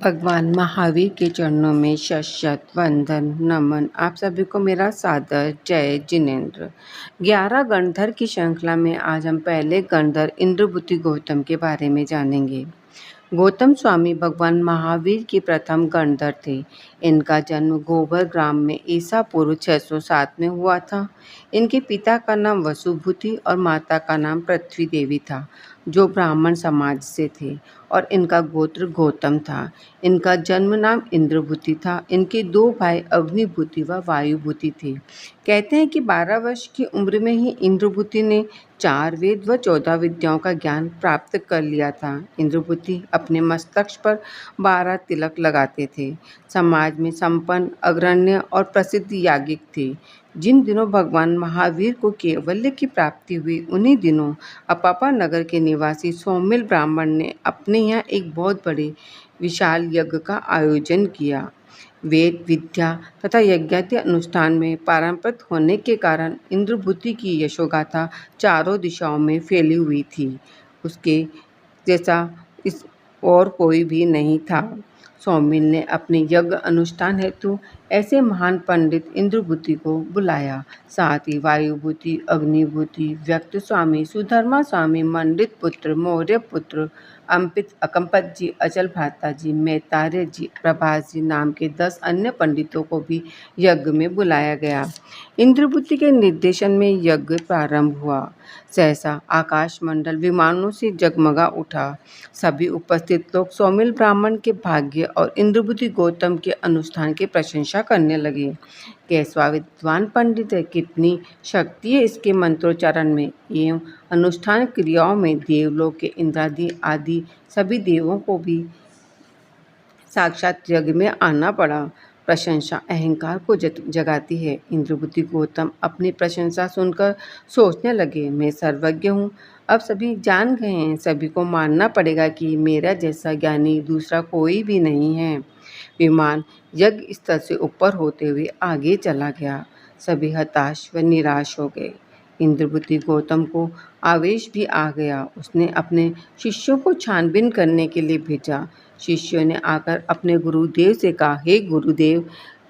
भगवान महावीर के चरणों में शत वंदन नमन। आप सभी को मेरा सादर जय जिनेन्द्र। 11 गणधर की श्रृंखला में आज हम पहले गणधर इंद्रबुति गौतम के बारे में जानेंगे। गौतम स्वामी भगवान महावीर के प्रथम गणधर थे। इनका जन्म गोबर ग्राम में ईसा पूर्व 607 में हुआ था। इनके पिता का नाम वसुभूति और माता का नाम पृथ्वी देवी था, जो ब्राह्मण समाज से थे, और इनका गोत्र गौतम था। इनका जन्म नाम इंद्रभूति था। इनके 2 भाई अग्निभूति व वायुभूति थे। कहते हैं कि 12 वर्ष की उम्र में ही इंद्रभूति ने 4 वेद व 14 विद्याओं का ज्ञान प्राप्त कर लिया था। इंद्रभूति अपने मस्तक पर 12 तिलक लगाते थे। समाज में संपन्न, अग्रण्य और प्रसिद्ध याज्ञिक थे। जिन दिनों भगवान महावीर को कैवल्य की प्राप्ति हुई, उन्हीं दिनों अपापा नगर के निवासी सौमिल ब्राह्मण ने अपने यहाँ एक बहुत बड़े विशाल यज्ञ का आयोजन किया। वेद विद्या तथा यज्ञादि अनुष्ठान में पारंपरिक होने के कारण इंद्रभूति की यशोगाथा चारों दिशाओं में फैली हुई थी। उसके जैसा इस और कोई भी नहीं था। सौमिल ने अपने यज्ञ अनुष्ठान हेतु ऐसे महान पंडित इंद्रभूति को बुलाया। साथ ही वायुभूति, अग्निभूति, व्यक्त स्वामी, सुधर्मा स्वामी, मंडित पुत्र, मौर्य पुत्र, अकंपत जी, अचल भ्राता जी, मैतार्य जी, प्रभास जी नाम के 10 अन्य पंडितों को भी यज्ञ में बुलाया गया। इंद्रभूति के निर्देशन में यज्ञ प्रारंभ हुआ। सहसा आकाश मंडल विमानों से जगमगा उठा। सभी उपस्थित लोग सौमिल ब्राह्मण के भाग्य और इंद्रभूति गौतम के अनुष्ठान की प्रशंसा करने लगे। कैसवा विद्वान पंडित है, कितनी शक्ति है इसके मंत्रोच्चारण में एवं अनुष्ठान क्रियाओं में। देवलोक के इंद्रादि आदि सभी देवों को भी साक्षात यज्ञ में आना पड़ा। प्रशंसा अहंकार को जगाती है। इंद्रभूति गौतम अपनी प्रशंसा सुनकर सोचने लगे, मैं सर्वज्ञ हूँ। अब सभी जान गए हैं, सभी को मानना पड़ेगा कि मेरा जैसा ज्ञानी दूसरा कोई भी नहीं है। विमान यज्ञ स्थल से ऊपर होते हुए आगे चला गया। सभी हताश व निराश हो गए। इंद्रभूति गौतम को आवेश भी आ गया। उसने अपने शिष्यों को छानबीन करने के लिए भेजा। शिष्यों ने आकर अपने गुरुदेव से कहा, हे गुरुदेव,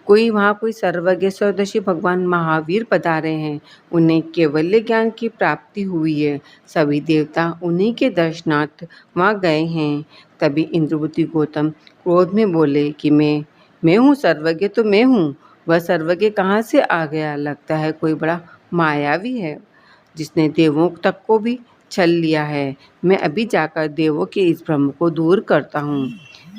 कोई सर्वज्ञ स्वदर्शी भगवान महावीर पधारे हैं। उन्हें कैवल्य ज्ञान की प्राप्ति हुई है। सभी देवता उन्हीं के दर्शनार्थ वहाँ गए हैं। तभी इंद्रभूति गौतम क्रोध में बोले कि मैं हूँ सर्वज्ञ, तो मैं हूँ। वह सर्वज्ञ कहाँ से आ गया? लगता है कोई बड़ा मायावी है, जिसने देवों तक को भी छल लिया है। मैं अभी जाकर देवों के इस भ्रम को दूर करता हूँ।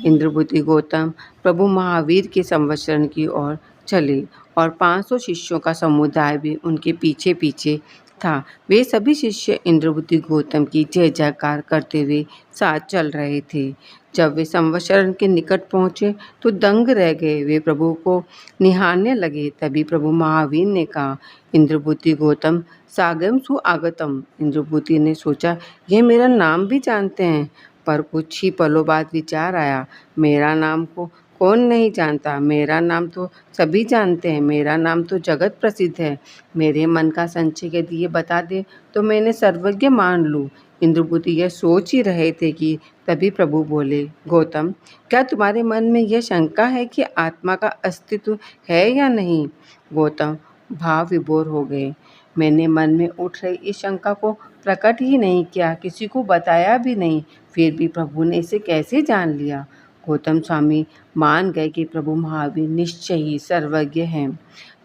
इंद्रभूति गौतम प्रभु महावीर के संवत्सरण की ओर चले और 500 शिष्यों का समुदाय भी उनके पीछे पीछे था। वे सभी शिष्य इंद्रभूति गौतम की जय जयकार करते हुए साथ चल रहे थे। जब वे संवत्सरण के निकट पहुँचे तो दंग रह गए। वे प्रभु को निहारने लगे। तभी प्रभु महावीर ने कहा, इंद्रभूति गौतम सागम सु आगतम। इंद्रभूति ने सोचा, यह मेरा नाम भी जानते हैं, पर कुछ ही पलों बाद विचार आया, मेरा नाम को कौन नहीं जानता? मेरा नाम तो सभी जानते हैं। मेरा नाम तो जगत प्रसिद्ध है। मेरे मन का संशय यदि ये बता दे तो मैं इन्हें सर्वज्ञ मान लूँ। इंद्रभूति यह सोच ही रहे थे कि तभी प्रभु बोले, गौतम, क्या तुम्हारे मन में यह शंका है कि आत्मा का अस्तित्व है या नहीं? गौतम भाव विभोर हो गए। मैंने मन में उठ रही इस शंका को प्रकट ही नहीं किया, किसी को बताया भी नहीं, फिर भी प्रभु ने इसे कैसे जान लिया? गौतम स्वामी मान गए कि प्रभु महावीर निश्चय ही सर्वज्ञ हैं।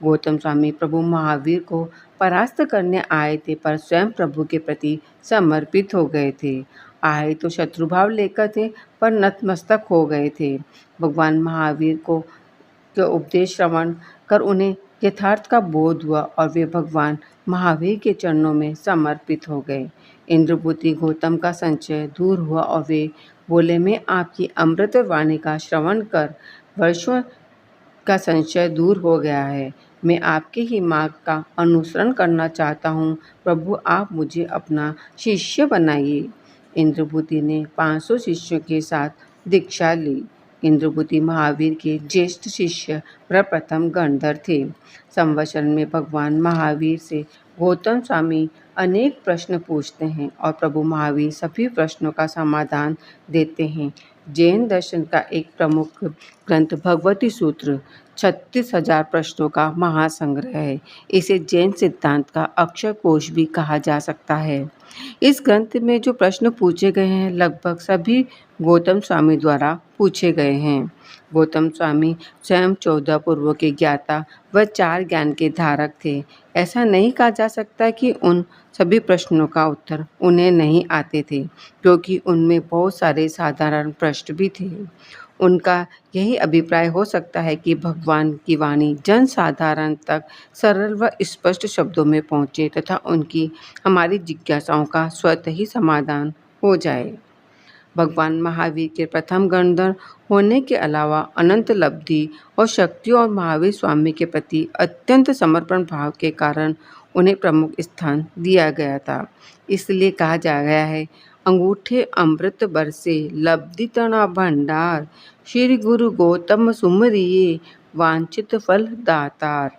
गौतम स्वामी प्रभु महावीर को परास्त करने आए थे, पर स्वयं प्रभु के प्रति समर्पित हो गए थे। आए तो शत्रुभाव लेकर थे, पर नतमस्तक हो गए थे। भगवान महावीर को के उपदेश श्रवण कर उन्हें यथार्थ का बोध हुआ और वे भगवान महावीर के चरणों में समर्पित हो गए। इंद्रभूति गौतम का संशय दूर हुआ और वे बोले, मैं आपकी अमृत वाणी का श्रवण कर वर्षों का संशय दूर हो गया है। मैं आपके ही मार्ग का अनुसरण करना चाहता हूँ। प्रभु, आप मुझे अपना शिष्य बनाइए। इंद्रभूति ने 500 शिष्यों के साथ दीक्षा ली। इंद्रबुद्धि महावीर के ज्येष्ठ शिष्य प्रप्रथम गणधर थे। संवत्सर में भगवान महावीर से गौतम स्वामी अनेक प्रश्न पूछते हैं और प्रभु महावीर सभी प्रश्नों का समाधान देते हैं। जैन दर्शन का एक प्रमुख ग्रंथ भगवती सूत्र 36,000 प्रश्नों का महासंग्रह है। इसे जैन सिद्धांत का अक्षर कोश भी कहा जा सकता है। इस ग्रंथ में जो प्रश्न पूछे गए हैं लगभग सभी गौतम स्वामी द्वारा पूछे गए हैं। गौतम स्वामी स्वयं 14 पूर्वों के ज्ञाता व 4 ज्ञान के धारक थे। ऐसा नहीं कहा जा सकता कि उन सभी प्रश्नों का उत्तर उन्हें नहीं आते थे, क्योंकि उनमें बहुत सारे साधारण प्रश्न भी थे। उनका यही अभिप्राय हो सकता है कि भगवान की वाणी जन साधारण तक सरल व स्पष्ट शब्दों में पहुँचे तथा उनकी हमारी जिज्ञासाओं का स्वतः ही समाधान हो जाए। भगवान महावीर के प्रथम गणधर होने के अलावा अनंत लब्धि और शक्तियों और महावीर स्वामी के प्रति अत्यंत समर्पण भाव के कारण उन्हें प्रमुख स्थान दिया गया था। इसलिए कहा जा गया है, अंगूठे अमृत बरसे लब्धि तना भंडार, श्री गुरु गौतम सुमरिये वांछित फल दातार।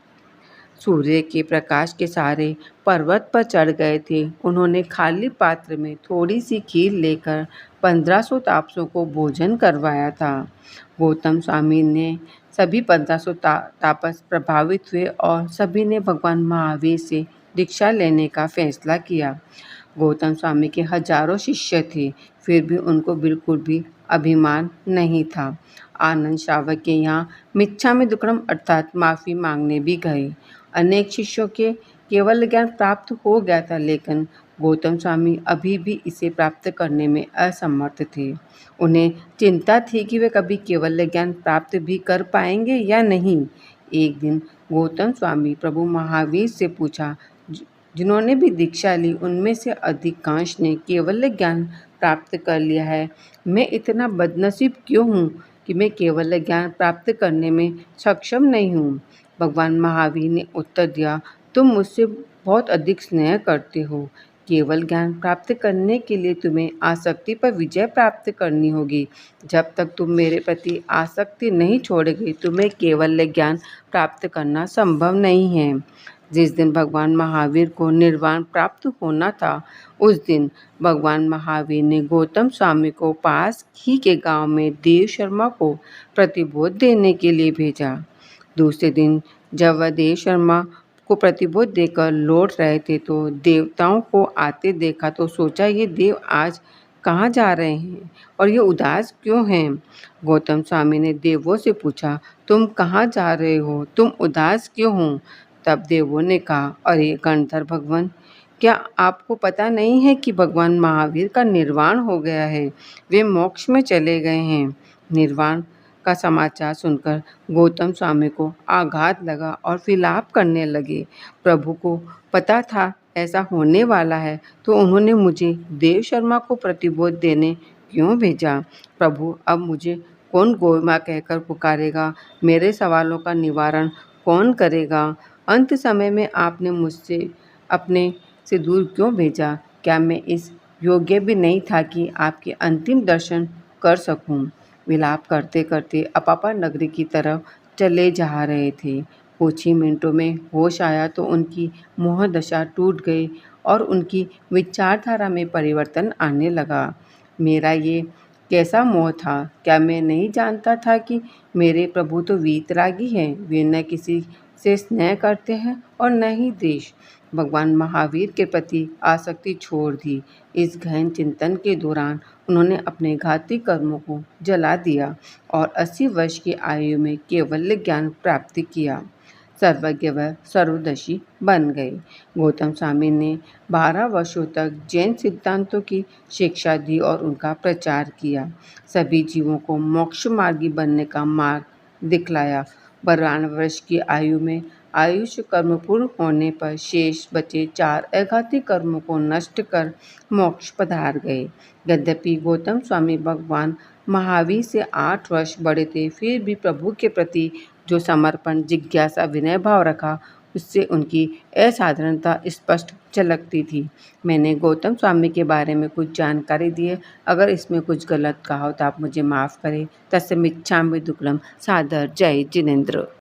सूर्य के प्रकाश के सहारे पर्वत पर चढ़ गए थे। उन्होंने खाली पात्र में थोड़ी सी खीर लेकर 1500 तापसों को भोजन करवाया था। गौतम स्वामी ने सभी 1500 तापस प्रभावित हुए और सभी ने भगवान महावीर से दीक्षा लेने का फैसला किया। गौतम स्वामी के हजारों शिष्य थे, फिर भी उनको बिल्कुल भी अभिमान नहीं था। आनंद श्रावक के यहाँ मिच्छामि दुक्कडम अर्थात माफ़ी मांगने भी गए। अनेक शिष्यों के केवल ज्ञान प्राप्त हो गया था, लेकिन गौतम स्वामी अभी भी इसे प्राप्त करने में असमर्थ थे। उन्हें चिंता थी कि वे कभी केवल ज्ञान प्राप्त भी कर पाएंगे या नहीं। एक दिन गौतम स्वामी प्रभु महावीर से पूछा, जिन्होंने भी दीक्षा ली उनमें से अधिकांश ने केवल ज्ञान प्राप्त कर लिया है। मैं इतना बदनसीब क्यों हूँ कि मैं केवल ज्ञान प्राप्त करने में सक्षम नहीं हूँ। भगवान महावीर ने उत्तर दिया, तुम मुझसे बहुत अधिक स्नेह करते हो। केवल ज्ञान प्राप्त करने के लिए तुम्हें आसक्ति पर विजय प्राप्त करनी होगी। जब तक तुम मेरे प्रति आसक्ति नहीं छोड़ोगे, तुम्हें केवल ज्ञान प्राप्त करना संभव नहीं है। जिस दिन भगवान महावीर को निर्वाण प्राप्त होना था, उस दिन भगवान महावीर ने गौतम स्वामी को पास ही के गांव में देव शर्मा को प्रतिबोध देने के लिए भेजा। दूसरे दिन जब वह देव शर्मा को प्रतिबोध देकर लौट रहे थे तो देवताओं को आते देखा तो सोचा, ये देव आज कहाँ जा रहे हैं और ये उदास क्यों हैं। गौतम स्वामी ने देवों से पूछा, तुम कहाँ जा रहे हो, तुम उदास क्यों हो। तब देवों ने कहा, अरे गणधर भगवान, क्या आपको पता नहीं है कि भगवान महावीर का निर्वाण हो गया है, वे मोक्ष में चले गए हैं। निर्वाण का समाचार सुनकर गौतम स्वामी को आघात लगा और विलाप करने लगे। प्रभु को पता था ऐसा होने वाला है, तो उन्होंने मुझे देव शर्मा को प्रतिबोध देने क्यों भेजा। प्रभु, अब मुझे कौन गौ माँ कहकर पुकारेगा, मेरे सवालों का निवारण कौन करेगा। अंत समय में आपने मुझसे अपने से दूर क्यों भेजा। क्या मैं इस योग्य भी नहीं था कि आपके अंतिम दर्शन कर सकूं। विलाप करते करते अपापा नगरी की तरफ चले जा रहे थे। कुछ ही मिनटों में होश आया तो उनकी मोहदशा टूट गई और उनकी विचारधारा में परिवर्तन आने लगा। मेरा ये कैसा मोह था। क्या मैं नहीं जानता था कि मेरे प्रभु तो वीतरागी हैं। वे न किसी से स्नेह करते हैं और न ही द्वेष। भगवान महावीर के प्रति आसक्ति छोड़ दी। इस गहन चिंतन के दौरान उन्होंने अपने घाती कर्मों को जला दिया और 80 वर्ष की आयु में केवल ज्ञान प्राप्ति किया। सर्वज्ञ व सर्वदर्शी बन गए। गौतम स्वामी ने 12 वर्षों तक जैन सिद्धांतों की शिक्षा दी और उनका प्रचार किया। सभी जीवों को मोक्ष मार्गी बनने का मार्ग दिखलाया। 92 वर्ष की आयु में आयुष कर्म पूर्ण होने पर शेष बचे 4 अघाती कर्मों को नष्ट कर मोक्ष पधार गए। यद्यपि गौतम स्वामी भगवान महावीर से 8 वर्ष बड़े थे, फिर भी प्रभु के प्रति जो समर्पण, जिज्ञासा, विनय भाव रखा, उससे उनकी असाधारणता स्पष्ट झलकती थी। मैंने गौतम स्वामी के बारे में कुछ जानकारी दी है। अगर इसमें कुछ गलत कहा हो तो आप मुझे माफ़ करें। तस्मिच्छामि दुक्कडम। सादर जय जिनेंद्र।